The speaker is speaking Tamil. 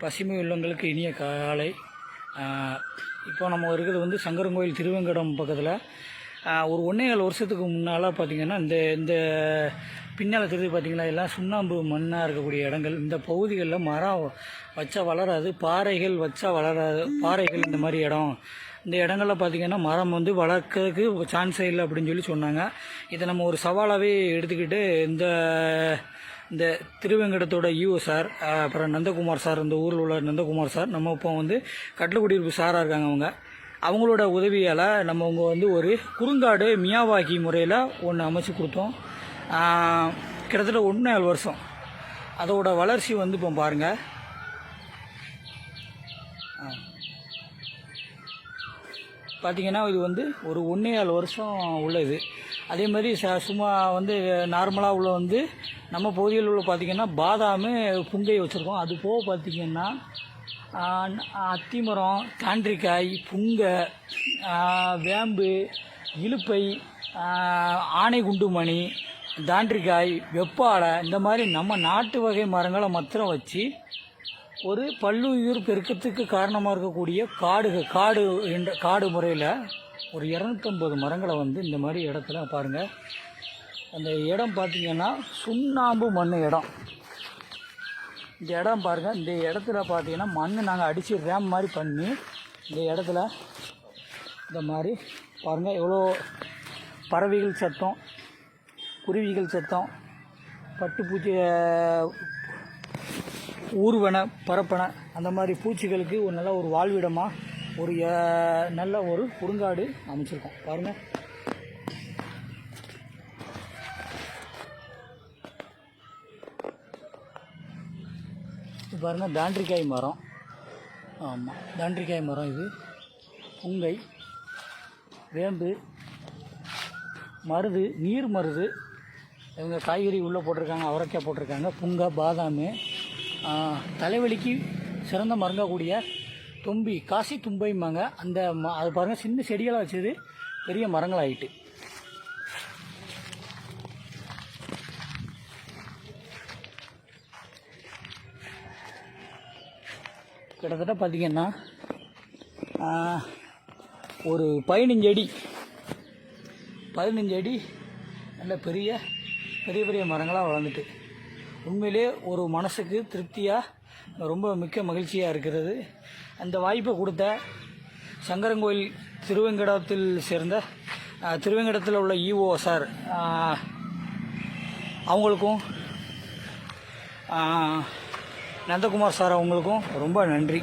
பசுமை உள்ளங்களுக்கு இனிய காலை. இப்போ நம்ம இருக்கிறது வந்து சங்கரங்கோயில் திருவேங்கடம் பக்கத்தில். ஒரு 1.25 வருஷத்துக்கு முன்னால் பார்த்திங்கன்னா இந்த பின்னால் தெரிஞ்சு பார்த்திங்கன்னா எல்லாம் சுண்ணாம்பு மண்ணாக இருக்கக்கூடிய இடங்கள். இந்த பகுதிகளில் மரம் வச்சா வளராது, பாறைகள் வச்சா வளராது. பாறைகள் இந்த மாதிரி இந்த இடங்களில் பார்த்திங்கன்னா மரம் வந்து வளர்க்கறதுக்கு சான்ஸே இல்லை அப்படின்னு சொல்லி சொன்னாங்க. இதை நம்ம ஒரு சவாலாகவே எடுத்துக்கிட்டு இந்த திருவேங்கடத்தோட ஈஓ சார், அப்புறம் நந்தகுமார் சார், இந்த ஊரில் உள்ள நந்தகுமார் சார், நம்ம இப்போ வந்து கட்டளக்குடியிருப்பு சாராக இருக்காங்க. அவங்களோட உதவியால் நம்ம வந்து ஒரு குறுங்காடு மியாவாக்கி முறையில் ஒன்று அமைச்சு கொடுத்தோம். கிட்டத்தட்ட 1.25 வருஷம். அதோட வளர்ச்சி வந்து இப்போ பாருங்கள். பார்த்திங்கன்னா இது வந்து ஒரு 1.25 வருஷம் உள்ளது. அதே மாதிரி சும்மா வந்து நார்மலாக உள்ள வந்து நம்ம பகுதியில் உள்ள பார்த்திங்கன்னா பாதாமு புங்கை வச்சுருக்கோம். அது போக பார்த்திங்கன்னா அத்திமரம், தாண்டிக்காய், புங்கை, வேம்பு, இலுப்பை, ஆனைகுண்டுமணி, தாண்டிக்காய், வெப்பாலை, இந்த மாதிரி நம்ம நாட்டு வகை மரங்களை மாத்திரம் வச்சு ஒரு பல்லுயிர் பெருக்கத்துக்கு காரணமாக இருக்கக்கூடிய காடு முறையில் ஒரு 250 மரங்களை வந்து இந்த மாதிரி இடத்துல பாருங்கள். அந்த இடம் பார்த்திங்கன்னா சுண்ணாம்பு மண் இடம். இந்த இடம் பாருங்கள். இந்த இடத்துல பார்த்திங்கன்னா மண் நாங்கள் அடித்து ரேம் மாதிரி பண்ணி இந்த இடத்துல இந்த மாதிரி பாருங்கள் எவ்வளோ பறவைகள் சத்தம், குருவிகள் சத்தம், பட்டுப்பூச்சி, ஊர்வன, பரப்பனை, அந்த மாதிரி பூச்சிகளுக்கு ஒரு நல்ல ஒரு வாழ்விடமாக ஒரு நல்ல ஒரு குறுங்காடு அமைச்சிருக்கோம். பாருங்கள். பாருங்கள், தாண்டிக்காய் மரம். ஆமாம், தாண்டிக்காய் மரம். இது புங்கை, வேம்பு, மருது, நீர் மருது, இவங்க காய்கறி உள்ளே போட்டிருக்காங்க, அவரைக்காய் போட்டிருக்காங்க, புங்கை, பாதாமு, தலைவலிக்கு சிறந்த மருங்கக்கூடிய தும்பி, காசி தும்பைம்பாங்க. அது பாருங்கள், சின்ன செடிகளாக வச்சது பெரிய மரங்களாகிட்டு. கிட்டத்தட்ட பார்த்திங்கன்னா ஒரு 15 அடி நல்ல பெரிய மரங்களாக வளர்ந்துட்டு உண்மையிலே ஒரு மனசுக்கு திருப்தியாக ரொம்ப மிக்க மகிழ்ச்சியாக இருக்கிறது. அந்த வாய்ப்பை கொடுத்த சங்கரங்கோயில் திருவேங்கடத்தில் உள்ள ஈஓ சார் அவங்களுக்கும், நந்தகுமார் சார் அவங்களுக்கும் ரொம்ப நன்றி.